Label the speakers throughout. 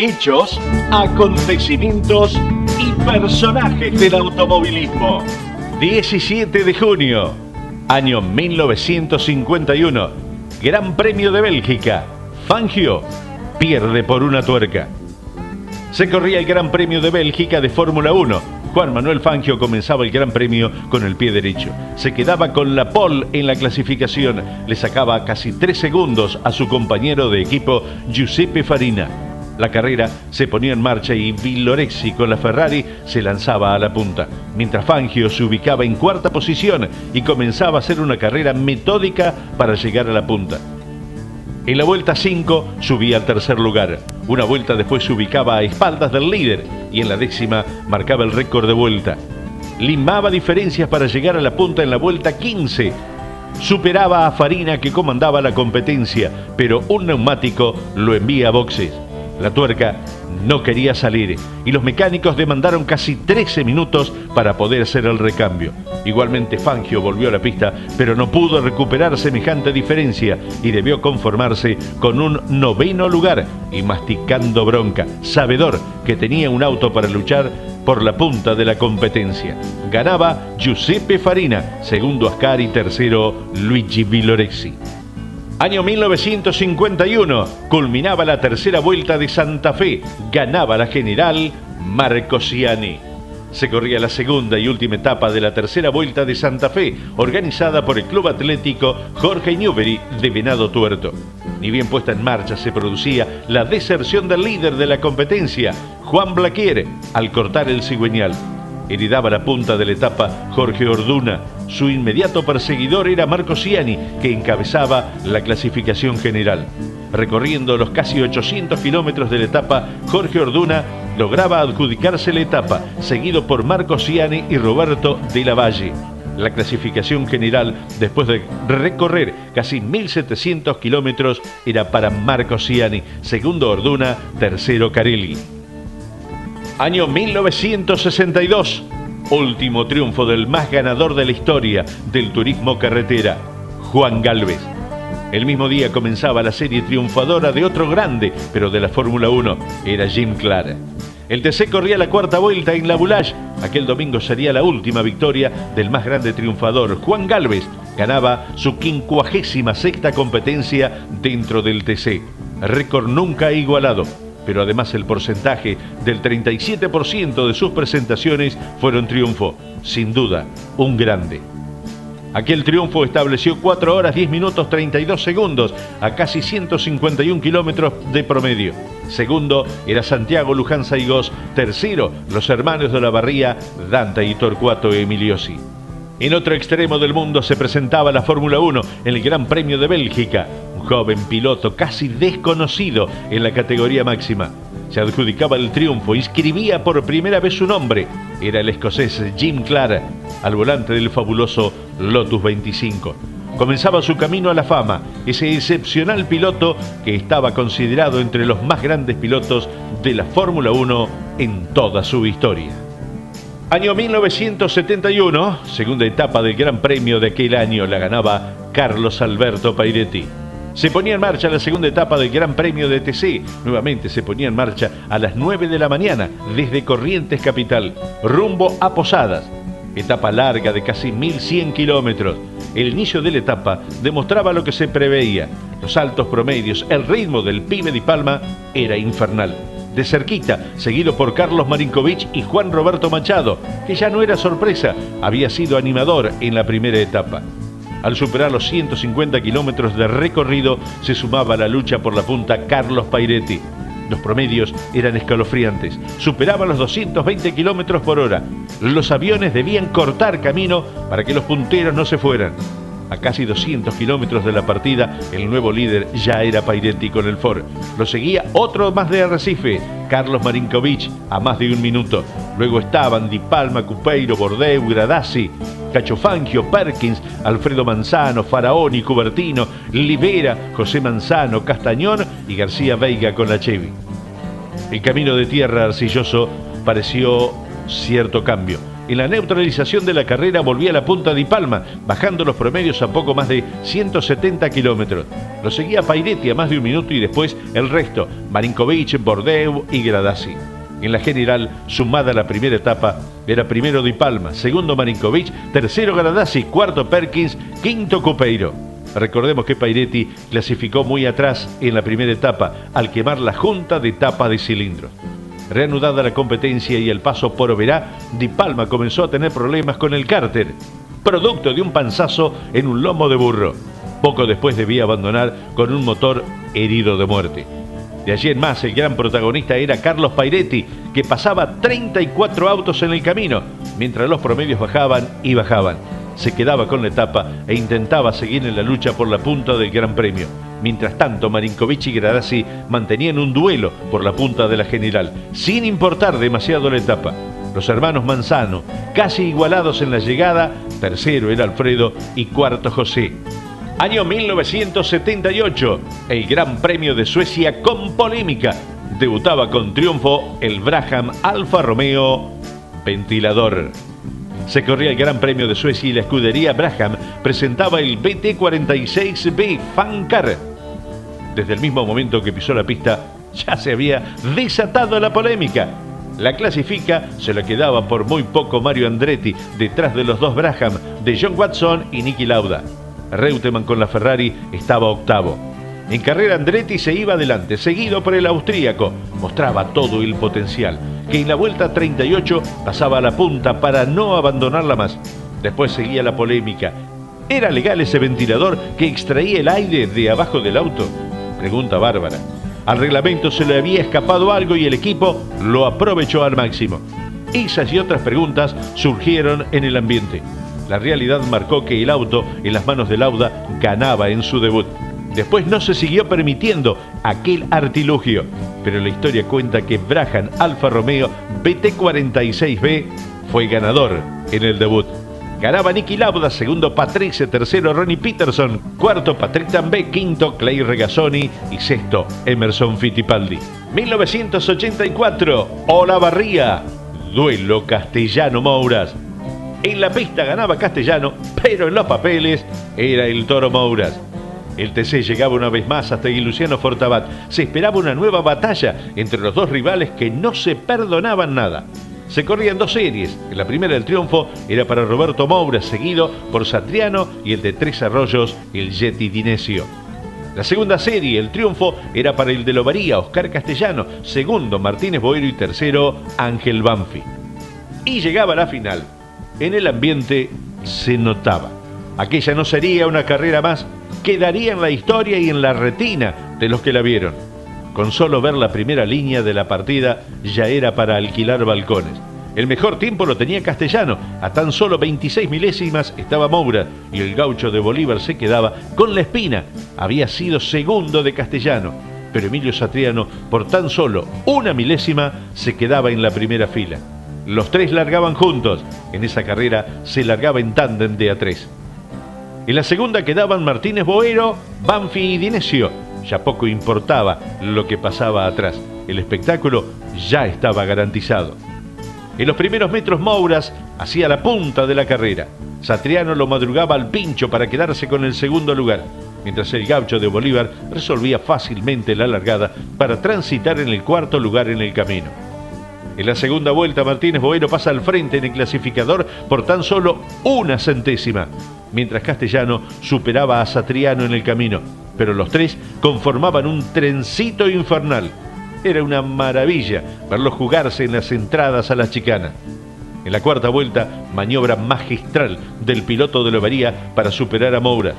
Speaker 1: Hechos, acontecimientos y personajes del automovilismo. 17 de junio, año 1951. Gran Premio de Bélgica. Fangio pierde por una tuerca. Se corría el Gran Premio de Bélgica de Fórmula 1. Juan Manuel Fangio comenzaba el Gran Premio con el pie derecho. Se quedaba con la pole en la clasificación. Le sacaba casi 3 segundos a su compañero de equipo, Giuseppe Farina. La carrera se ponía en marcha y Villoresi con la Ferrari se lanzaba a la punta, mientras Fangio se ubicaba en cuarta posición y comenzaba a hacer una carrera metódica para llegar a la punta. En la vuelta 5 subía al tercer lugar. Una vuelta después se ubicaba a espaldas del líder y en la 10ª marcaba el récord de vuelta. Limaba diferencias para llegar a la punta en la vuelta 15. Superaba a Farina, que comandaba la competencia, pero un neumático lo envía a boxes. La tuerca no quería salir y los mecánicos demandaron casi 13 minutos para poder hacer el recambio. Igualmente Fangio volvió a la pista, pero no pudo recuperar semejante diferencia y debió conformarse con un 9º lugar y masticando bronca, sabedor que tenía un auto para luchar por la punta de la competencia. Ganaba Giuseppe Farina, segundo Ascari, tercero Luigi Villoresi. Año 1951, culminaba la tercera vuelta de Santa Fe, ganaba la general Marco Ciani. Se corría la segunda y última etapa de la tercera vuelta de Santa Fe, organizada por el Club Atlético Jorge Newbery de Venado Tuerto. Ni bien puesta en marcha se producía la deserción del líder de la competencia, Juan Blaquier, al cortar el cigüeñal. Heredaba la punta de la etapa Jorge Orduna. Su inmediato perseguidor era Marco Ciani, que encabezaba la clasificación general. Recorriendo los casi 800 kilómetros de la etapa, Jorge Orduna lograba adjudicarse la etapa, seguido por Marco Ciani y Roberto de la Valle. La clasificación general, después de recorrer casi 1.700 kilómetros, era para Marco Ciani, segundo Orduna, tercero Carelli. Año 1962, último triunfo del más ganador de la historia del turismo carretera, Juan Gálvez. El mismo día comenzaba la serie triunfadora de otro grande, pero de la Fórmula 1, era Jim Clark. El TC corría la cuarta vuelta en La Boulage. Aquel domingo sería la última victoria del más grande triunfador, Juan Gálvez. Ganaba su 56ª competencia dentro del TC. Récord nunca igualado. Pero además el porcentaje del 37% de sus presentaciones fueron triunfo. Sin duda, un grande. Aquel triunfo estableció 4 horas 10 minutos 32 segundos a casi 151 kilómetros de promedio. Segundo era Santiago Luján Saigós. Tercero, los hermanos de la Barría, Dante y Torcuato Emiliosi. En otro extremo del mundo se presentaba la Fórmula 1 en el Gran Premio de Bélgica. Un joven piloto casi desconocido en la categoría máxima. Se adjudicaba el triunfo, inscribía por primera vez su nombre. Era el escocés Jim Clark, al volante del fabuloso Lotus 25. Comenzaba su camino a la fama, ese excepcional piloto que estaba considerado entre los más grandes pilotos de la Fórmula 1 en toda su historia. Año 1971, segunda etapa del Gran Premio de aquel año, la ganaba Carlos Alberto Pairetti. Se ponía en marcha la segunda etapa del Gran Premio de TC. Nuevamente se ponía en marcha a las 9 de la mañana desde Corrientes Capital, rumbo a Posadas. Etapa larga de casi 1.100 kilómetros. El inicio de la etapa demostraba lo que se preveía. Los altos promedios, el ritmo del Pibe di Palma era infernal. De cerquita, seguido por Carlos Marinkovic y Juan Roberto Machado, que ya no era sorpresa, había sido animador en la primera etapa. Al superar los 150 kilómetros de recorrido, se sumaba a la lucha por la punta Carlos Pairetti. Los promedios eran escalofriantes, superaban los 220 kilómetros por hora. Los aviones debían cortar camino para que los punteros no se fueran. A casi 200 kilómetros de la partida, el nuevo líder ya era Pairetti con el Ford. Lo seguía otro más de Arrecife, Carlos Marinkovic, a más de 1 minuto. Luego estaban Di Palma, Cupeiro, Bordeu, Gradassi, Cacho Fangio, Perkins, Alfredo Manzano, Faraoni, Cubertino, Libera, José Manzano, Castañón y García Veiga con la Chevy. El camino de tierra arcilloso pareció cierto cambio. En la neutralización de la carrera volvía a la punta Di Palma, bajando los promedios a poco más de 170 kilómetros. Lo seguía Pairetti a más de un minuto y después el resto, Marinkovic, Bordeu y Gradassi. En la general, sumada a la primera etapa, era primero Di Palma, segundo Marinkovic, tercero Gradassi, cuarto Perkins, quinto Coupeiro. Recordemos que Pairetti clasificó muy atrás en la primera etapa al quemar la junta de tapa de cilindros. Reanudada la competencia y el paso por Oberá, Di Palma comenzó a tener problemas con el cárter, producto de un panzazo en un lomo de burro. Poco después debía abandonar con un motor herido de muerte. De allí en más, el gran protagonista era Carlos Pairetti, que pasaba 34 autos en el camino, mientras los promedios bajaban y bajaban. Se quedaba con la etapa e intentaba seguir en la lucha por la punta del Gran Premio. Mientras tanto, Marinkovic y Gradassi mantenían un duelo por la punta de la general, sin importar demasiado la etapa. Los hermanos Manzano, casi igualados en la llegada, tercero era Alfredo y cuarto José. Año 1978, el Gran Premio de Suecia con polémica. Debutaba con triunfo el Brabham Alfa Romeo Ventilador. Se corría el Gran Premio de Suecia y la escudería Brabham presentaba el BT46B Fan Car. Desde el mismo momento que pisó la pista, ya se había desatado la polémica. La clasifica se la quedaba por muy poco Mario Andretti, detrás de los dos Brabham, de John Watson y Niki Lauda. Reutemann con la Ferrari estaba octavo. En carrera Andretti se iba adelante, seguido por el austríaco. Mostraba todo el potencial, que en la vuelta 38 pasaba a la punta para no abandonarla más. Después seguía la polémica. ¿Era legal ese ventilador que extraía el aire de abajo del auto? Pregunta bárbara. Al reglamento se le había escapado algo y el equipo lo aprovechó al máximo. Esas y otras preguntas surgieron en el ambiente. La realidad marcó que el auto en las manos de Lauda ganaba en su debut. Después no se siguió permitiendo aquel artilugio, pero la historia cuenta que Brabham Alfa Romeo BT46B fue ganador en el debut. Ganaba Niki Lauda, segundo Patrese, tercero Ronnie Peterson, cuarto Patrick Tambay, quinto Clay Regazzoni y sexto Emerson Fittipaldi. 1984, Olavarría, duelo Castellano-Mouras. En la pista ganaba Castellano, pero en los papeles era el Toro Mouras. El TC llegaba una vez más hasta Luciano Fortabat. Se esperaba una nueva batalla entre los dos rivales que no se perdonaban nada. Se corrían dos series. En la primera el triunfo era para Roberto Mouras, seguido por Satriano y el de Tres Arroyos, el Yeti Dinesio. La segunda serie, el triunfo, era para el de Lovaría, Oscar Castellano, segundo Martínez Boero y tercero Ángel Banfi. Y llegaba la final. En el ambiente se notaba. Aquella no sería una carrera más, quedaría en la historia y en la retina de los que la vieron. Con solo ver la primera línea de la partida ya era para alquilar balcones. El mejor tiempo lo tenía Castellano, a tan solo 26 milésimas estaba Moura y el gaucho de Bolívar se quedaba con la espina. Había sido segundo de Castellano, pero Emilio Satriano por tan solo una milésima se quedaba en la primera fila. Los tres largaban juntos, en esa carrera se largaba en tándem de a tres. En la segunda quedaban Martínez Boero, Banfi y Dinesio. Ya poco importaba lo que pasaba atrás. El espectáculo ya estaba garantizado. En los primeros metros Mouras hacía la punta de la carrera. Satriano lo madrugaba al pincho para quedarse con el segundo lugar, mientras el gaucho de Bolívar resolvía fácilmente la largada para transitar en el cuarto lugar en el camino. En la segunda vuelta Martínez Boero pasa al frente en el clasificador por tan solo una centésima, mientras Castellano superaba a Satriano en el camino, pero los tres conformaban un trencito infernal. Era una maravilla verlos jugarse en las entradas a la chicana. En la cuarta vuelta, maniobra magistral del piloto de Lovaría para superar a Mouras.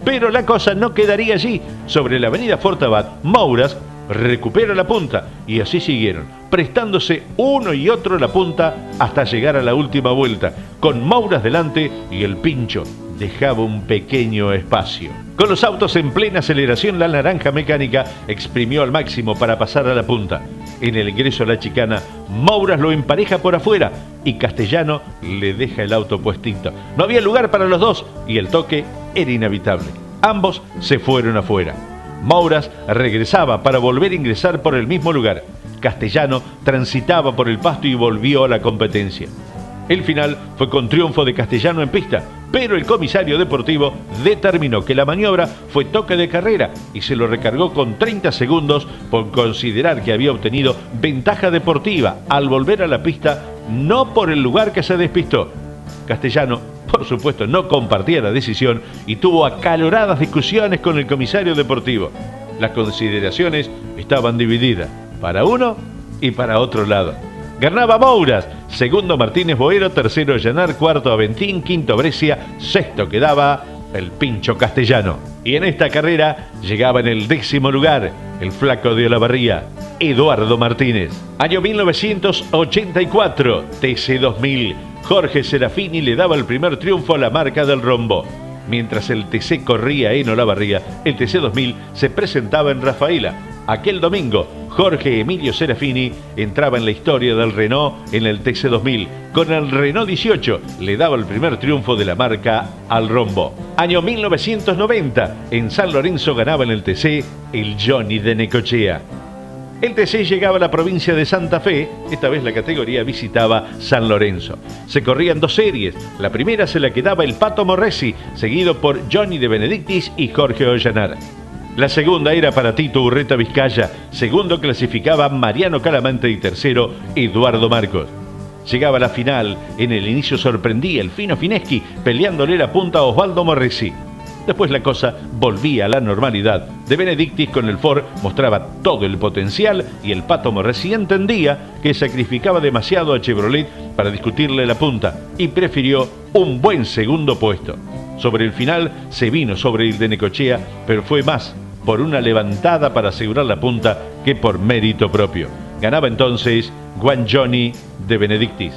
Speaker 1: Pero la cosa no quedaría allí. Sobre la avenida Fortabat, Mouras recupera la punta y así siguieron, prestándose uno y otro la punta hasta llegar a la última vuelta, con Mouras delante y el pincho dejaba un pequeño espacio. Con los autos en plena aceleración, la naranja mecánica exprimió al máximo para pasar a la punta. En el ingreso a la chicana, Mouras lo empareja por afuera y Castellano le deja el auto puestito. No había lugar para los dos y el toque era inevitable. Ambos se fueron afuera. Mouras regresaba para volver a ingresar por el mismo lugar. Castellano transitaba por el pasto y volvió a la competencia. El final fue con triunfo de Castellano en pista, pero el comisario deportivo determinó que la maniobra fue toque de carrera y se lo recargó con 30 segundos por considerar que había obtenido ventaja deportiva al volver a la pista, no por el lugar que se despistó. Castellano, por supuesto, no compartía la decisión y tuvo acaloradas discusiones con el comisario deportivo. Las consideraciones estaban divididas, para uno y para otro lado. Ganaba Mouras, segundo Martínez Boero, tercero Llanar, cuarto Aventín, quinto Brescia, sexto quedaba el Pincho Castellano. Y en esta carrera llegaba en el 10º lugar el flaco de Olavarría, Eduardo Martínez. Año 1984, TC2000. Jorge Serafini le daba el primer triunfo a la marca del Rombo. Mientras el TC corría en Olavarría, el TC2000 se presentaba en Rafaela. Aquel domingo, Jorge Emilio Serafini entraba en la historia del Renault en el TC2000. Con el Renault 18 le daba el primer triunfo de la marca al Rombo. Año 1990, en San Lorenzo ganaba en el TC el Johnny de Necochea. El TC llegaba a la provincia de Santa Fe, esta vez la categoría visitaba San Lorenzo. Se corrían dos series, la primera se la quedaba el Pato Morresi, seguido por Johnny de Benedictis y Jorge Ollanar. La segunda era para Tito Urreta Vizcaya, segundo clasificaba Mariano Calamante y tercero Eduardo Marcos. Llegaba la final, en el inicio sorprendía el Fino Fineschi peleándole la punta a Osvaldo Morresi. Después la cosa volvía a la normalidad. De Benedictis con el Ford mostraba todo el potencial y el Pato Morresi entendía que sacrificaba demasiado a Chevrolet para discutirle la punta y prefirió un buen segundo puesto. Sobre el final se vino sobre el de Necochea, pero fue más por una levantada para asegurar la punta que por mérito propio. Ganaba entonces Juan Johnny de Benedictis.